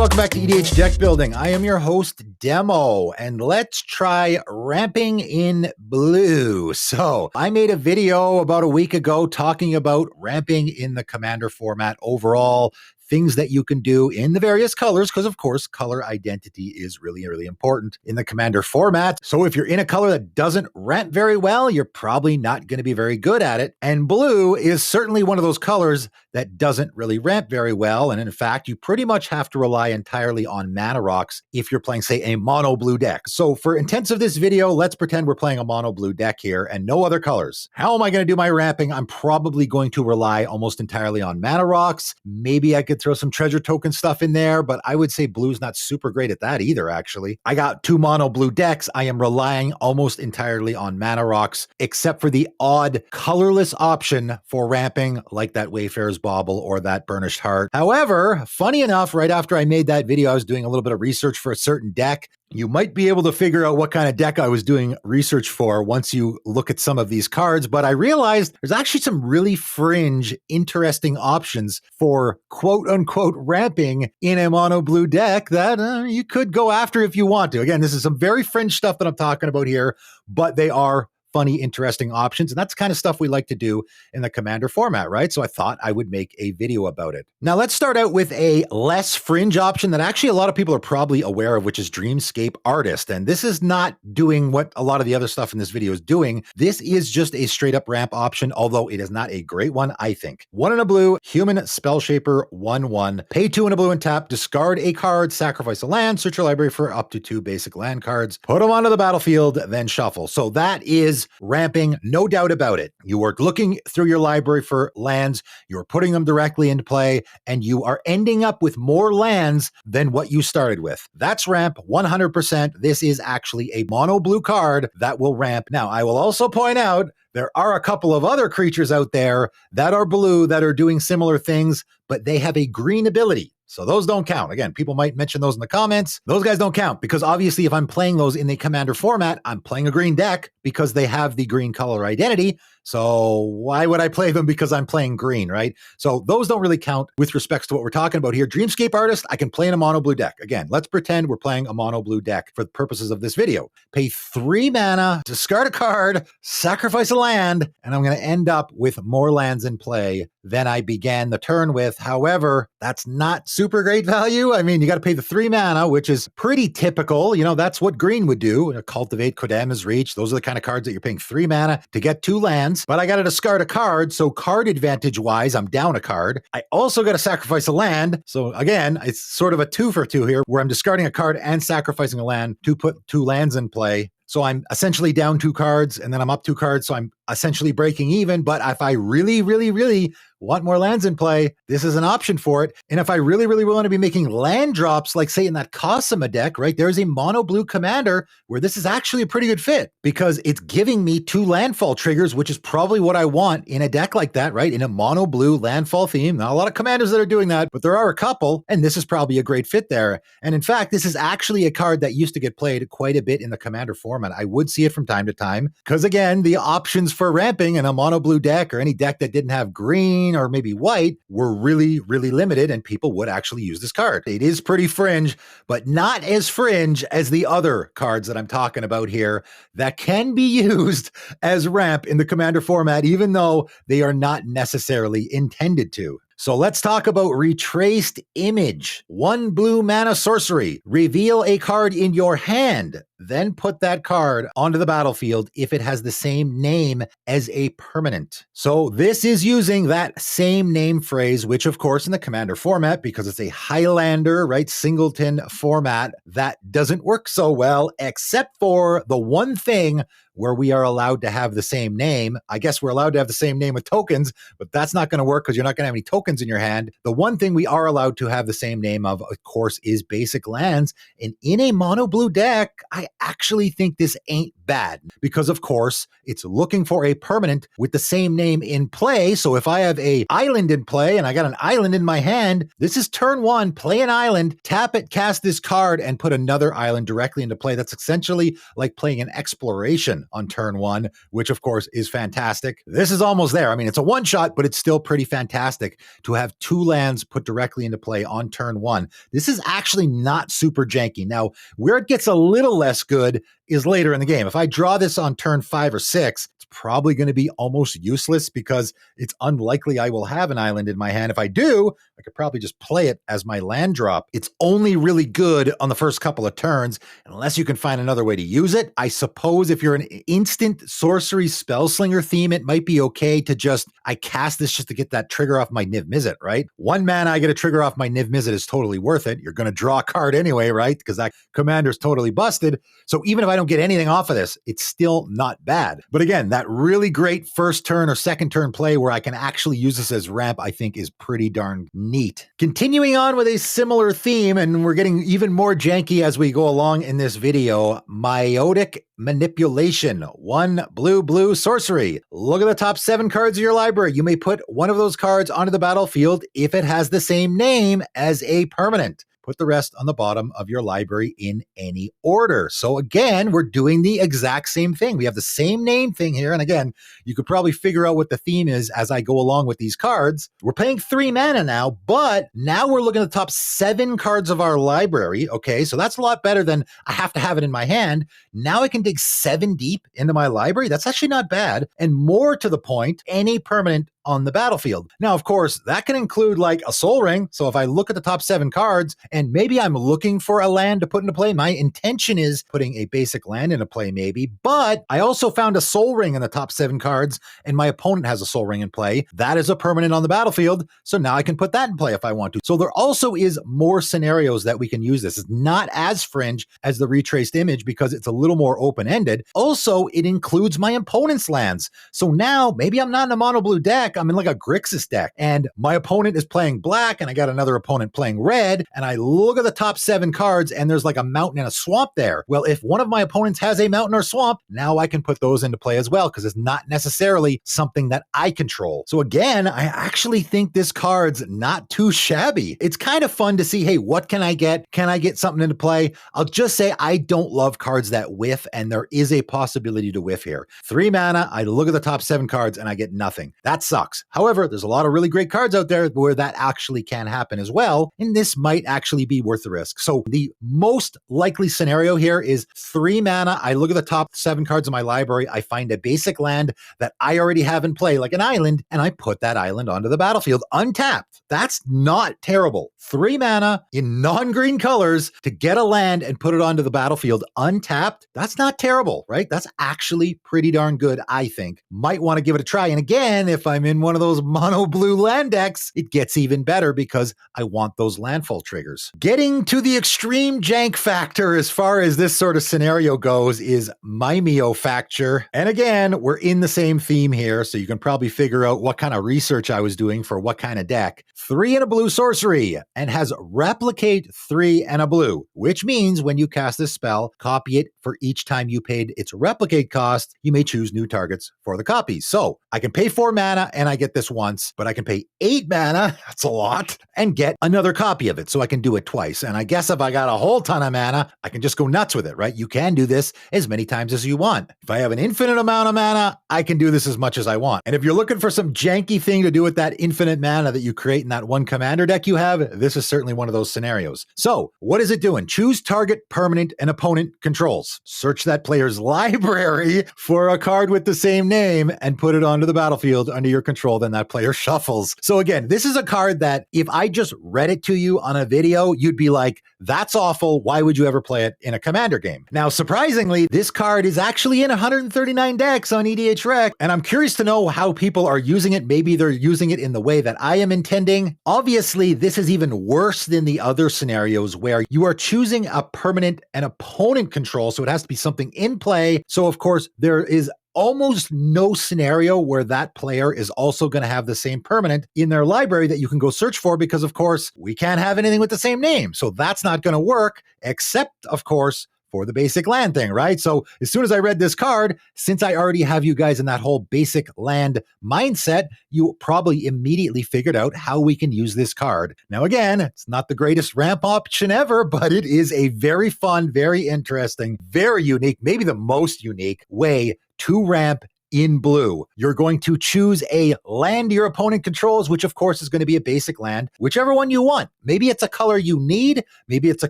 welcome back to EDH Deck Building. I am your host, Demo, and let's try ramping in blue. So I made a video about a week ago talking about ramping in the Commander format overall, things that you can do in the various colors, because of course, color identity is really, really important in the Commander format. So if you're in a color that doesn't ramp very well, you're probably not going to be very good at it. And blue is certainly one of those colors that doesn't really ramp very well. And in fact, you pretty much have to rely entirely on mana rocks if you're playing, say, a mono blue deck. So for intents of this video, let's pretend we're playing a mono blue deck here and no other colors. How am I going to do my ramping? I'm probably going to rely almost entirely on mana rocks. Maybe I could throw some treasure token stuff in there, but I would say blue's not super great at that either, actually. I got two mono blue decks. I am relying almost entirely on mana rocks, except for the odd colorless option for ramping, like that Wayfarer's Bauble or that Burnished Heart. However, funny enough, right after I made that video, I was doing a little bit of research for a certain deck. You might be able to figure out what kind of deck I was doing research for once you look at some of these cards, but I realized there's actually some really fringe, interesting options for quote-unquote ramping in a mono blue deck that you could go after if you want to. Again, this is some very fringe stuff that I'm talking about here, but they are funny, interesting options. And that's the kind of stuff we like to do in the Commander format, right? So I thought I would make a video about it. Now let's start out with a less fringe option that actually a lot of people are probably aware of, which is Dreamscape Artist. And this is not doing what a lot of the other stuff in this video is doing. This is just a straight up ramp option, although it is not a great one, I think. 1 in a blue, Human Spellshaper, 1/1. Pay 2 in a blue and tap, discard a card, sacrifice a land, search your library for up to 2 basic land cards, put them onto the battlefield, then shuffle. So that is ramping, no doubt about it. You are looking through your library for lands, you're putting them directly into play, and you are ending up with more lands than what you started with. That's ramp 100%. This is actually a mono blue card that will ramp. Now, I will also point out there are a couple of other creatures out there that are blue that are doing similar things, but they have a green ability. So those don't count. Again, people might mention those in the comments. Those guys don't count because obviously if I'm playing those in the Commander format, I'm playing a green deck because they have the green color identity. So why would I play them because I'm playing green, right? So those don't really count with respects to what we're talking about here. Dreamscape Artist, I can play in a mono blue deck. Again, let's pretend we're playing a mono blue deck for the purposes of this video. Pay 3 mana, discard a card, sacrifice a land, and I'm going to end up with more lands in play than I began the turn with. However, that's not super great value. I mean, you got to pay the 3 mana, which is pretty typical. You know, that's what green would do. Cultivate, Kodama's Reach. Those are the kind of cards that you're paying 3 mana to get 2 lands. But I got to discard a card. So card advantage wise, I'm down a card. I also got to sacrifice a land. So again, it's sort of a 2 for 2 here where I'm discarding a card and sacrificing a land to put 2 lands in play. So I'm essentially down 2 cards and then I'm up 2 cards. So I'm essentially breaking even. But if I really, really, really want more lands in play, this is an option for it. And if I really, really want to be making land drops, like say in that Cosima deck, right, there's a mono blue commander where this is actually a pretty good fit because it's giving me 2 landfall triggers, which is probably what I want in a deck like that, right? In a mono blue landfall theme. Not a lot of commanders that are doing that, but there are a couple, and this is probably a great fit there. And in fact, this is actually a card that used to get played quite a bit in the Commander format. I would see it from time to time because again, the options for ramping in a mono blue deck or any deck that didn't have green or maybe white were really, really limited and people would actually use this card. It is pretty fringe, but not as fringe as the other cards that I'm talking about here that can be used as ramp in the Commander format, even though they are not necessarily intended to. So let's talk about Retraced Image. 1 blue mana sorcery. Reveal a card in your hand. Then put that card onto the battlefield if it has the same name as a permanent. So this is using that same name phrase, which of course in the Commander format, because it's a Highlander, right, singleton format, that doesn't work so well, except for the one thing where we are allowed to have the same name. I guess we're allowed to have the same name with tokens, but that's not going to work because you're not going to have any tokens in your hand. The one thing we are allowed to have the same name of course, is basic lands. And in a mono blue deck, I actually think this ain't bad because, of course, it's looking for a permanent with the same name in play. So if I have a island in play and I got an island in my hand, this is turn one, play an island, tap it, cast this card, and put another island directly into play. That's essentially like playing an exploration on turn one, which of course is fantastic. This is almost there. I mean, it's a one shot, but it's still pretty fantastic to have two lands put directly into play on turn one. This is actually not super janky. Now, where it gets a little less good is later in the game. If I draw this on turn 5 or 6, it's probably going to be almost useless because it's unlikely I will have an island in my hand. If I do, I could probably just play it as my land drop. It's only really good on the first couple of turns, unless you can find another way to use it. I suppose if you're an instant sorcery spellslinger theme, it might be okay to just, I cast this just to get that trigger off my Niv Mizzet, right? 1 mana, I get a trigger off my Niv Mizzet is totally worth it. You're going to draw a card anyway, right? Because that commander's totally busted. So even if I don't get anything off of this, it's still not bad. But again, that really great first turn or second turn play where I can actually use this as ramp, I think is pretty darn neat. Continuing on with a similar theme, and we're getting even more janky as we go along in this video, Meiotic Manipulation. 1 blue sorcery. Look at the top 7 cards of your library. You may put one of those cards onto the battlefield if it has the same name as a permanent. Put the rest on the bottom of your library in any order. So again, we're doing the exact same thing. We have the same name thing here. And again, you could probably figure out what the theme is as I go along with these cards. We're paying 3 mana now, but now we're looking at the top 7 cards of our library. Okay, so that's a lot better than I have to have it in my hand. Now I can dig 7 deep into my library. That's actually not bad. And more to the point, any permanent on the battlefield. Now, of course, that can include like a Soul Ring. So if I look at the top 7 cards and maybe I'm looking for a land to put into play, my intention is putting a basic land into play maybe, but I also found a Soul Ring in the top 7 cards and my opponent has a Soul Ring in play. That is a permanent on the battlefield. So now I can put that in play if I want to. So there also is more scenarios that we can use this. It's not as fringe as the retraced image because it's a little more open-ended. Also, it includes my opponent's lands. So now maybe I'm not in a mono blue deck. I'm in like a Grixis deck and my opponent is playing black and I got another opponent playing red and I look at the top 7 cards and there's like a mountain and a swamp there. Well, if one of my opponents has a mountain or swamp, now I can put those into play as well because it's not necessarily something that I control. So again, I actually think this card's not too shabby. It's kind of fun to see, hey, what can I get? Can I get something into play? I'll just say I don't love cards that whiff and there is a possibility to whiff here. 3 mana, I look at the top 7 cards and I get nothing. That sucks. However, there's a lot of really great cards out there where that actually can happen as well, and this might actually be worth the risk. So the most likely scenario here is 3 mana, I look at the top 7 cards of my library, I find a basic land that I already have in play, like an island, and I put that island onto the battlefield untapped. That's not terrible. 3 mana in non-green colors to get a land and put it onto the battlefield untapped, that's not terrible, right? That's actually pretty darn good, I think. Might want to give it a try. And again, if I'm in one of those mono blue land decks, it gets even better because I want those landfall triggers. Getting to the extreme jank factor as far as this sort of scenario goes is Mimeofacture. And again, we're in the same theme here, so you can probably figure out what kind of research I was doing for what kind of deck. 3 and a blue sorcery and has replicate 3 and a blue, which means when you cast this spell, copy it for each time you paid its replicate cost. You may choose new targets for the copies. So I can pay 4 mana and I get this once, but I can pay 8 mana, that's a lot, and get another copy of it. So I can do it twice. And I guess if I got a whole ton of mana, I can just go nuts with it, right? You can do this as many times as you want. If I have an infinite amount of mana, I can do this as much as I want. And if you're looking for some janky thing to do with that infinite mana that you create in that one commander deck you have, this is certainly one of those scenarios. So what is it doing? Choose target permanent and opponent controls. Search that player's library for a card with the same name and put it onto the battlefield under your control. Then that player shuffles. So again, this is a card that if I just read it to you on a video, you'd be like, that's awful. Why would you ever play it in a commander game? Now, surprisingly, this card is actually in 139 decks on EDHREC, and I'm curious to know how people are using it. Maybe they're using it in the way that I am intending. Obviously, this is even worse than the other scenarios where you are choosing a permanent and opponent control, so it has to be something in play. So of course, there is almost no scenario where that player is also going to have the same permanent in their library that you can go search for because, of course, we can't have anything with the same name. So that's not going to work, except, of course, for the basic land thing, right? So as soon as I read this card, since I already have you guys in that whole basic land mindset, you probably immediately figured out how we can use this card. Now, again, it's not the greatest ramp option ever, but it is a very fun, very interesting, very unique, maybe the most unique way to ramp in blue. You're going to choose a land your opponent controls, which of course is going to be a basic land, whichever one you want. Maybe it's a color you need. Maybe it's a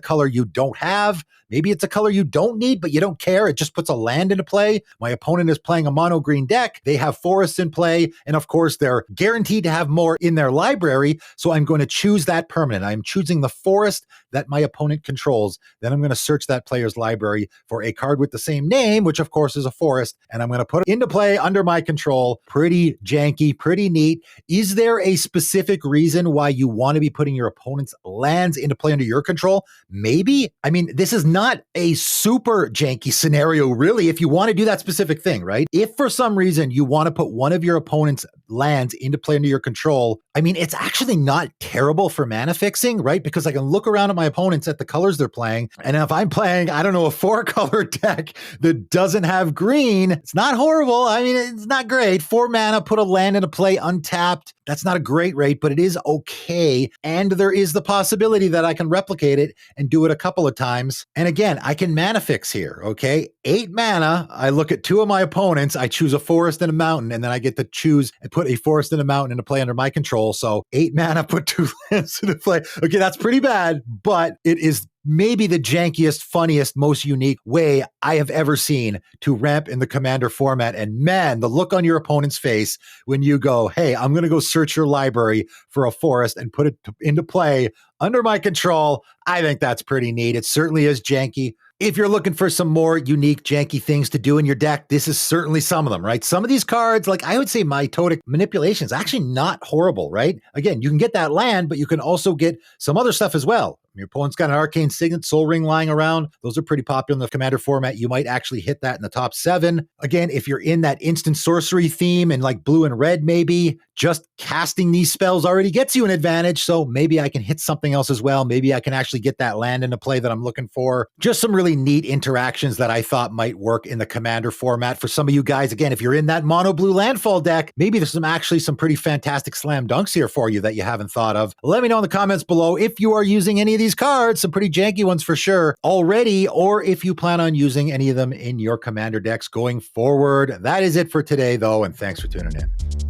color you don't have. Maybe it's a color you don't need, but you don't care. It just puts a land into play. My opponent is playing a mono green deck. They have forests in play. And of course, they're guaranteed to have more in their library. So I'm going to choose that permanent. I'm choosing the forest that my opponent controls. Then I'm going to search that player's library for a card with the same name, which of course is a forest. And I'm going to put it into play under my control. Pretty janky, pretty neat. Is there a specific reason why you want to be putting your opponent's lands into play under your control? Maybe. I mean, this is not a super janky scenario, really, if you want to do that specific thing, right? If for some reason you want to put one of your opponent's lands into play under your control, I mean, it's actually not terrible for mana fixing, right? Because I can look around at my opponents at the colors they're playing. And if I'm playing, I don't know, a 4-color deck that doesn't have green, it's not horrible. I mean, it's not great. 4 mana, put a land into play untapped. That's not a great rate, but it is okay. And there is the possibility that I can replicate it and do it a couple of times. And again, I can mana fix here, okay? 8 mana, I look at 2 of my opponents, I choose a forest and a mountain, and then I get to choose and put a forest and a mountain into play under my control. So 8 mana, put 2 lands into play. Okay, that's pretty bad, but it is maybe the jankiest, funniest, most unique way I have ever seen to ramp in the Commander format. And man, the look on your opponent's face when you go, hey, I'm going to go search your library for a forest and put it into play under my control, I think that's pretty neat. It certainly is janky. If you're looking for some more unique, janky things to do in your deck, this is certainly some of them, right? Some of these cards, like I would say Mitotic Manipulation is actually not horrible, right? Again, you can get that land, but you can also get some other stuff as well. Your opponent's got an Arcane Signet, Sol Ring lying around. Those are pretty popular in the Commander format. You might actually hit that in the top 7. Again, if you're in that instant sorcery theme and like blue and red, maybe just casting these spells already gets you an advantage. So maybe I can hit something else as well. Maybe I can actually get that land into play that I'm looking for. Just some really neat interactions that I thought might work in the Commander format for some of you guys. Again, if you're in that mono blue landfall deck, maybe there's some pretty fantastic slam dunks here for you that you haven't thought of. Let me know in the comments below if you are using any of these cards, some pretty janky ones for sure already, or if you plan on using any of them in your Commander decks going forward. That is it for today, though, and thanks for tuning in.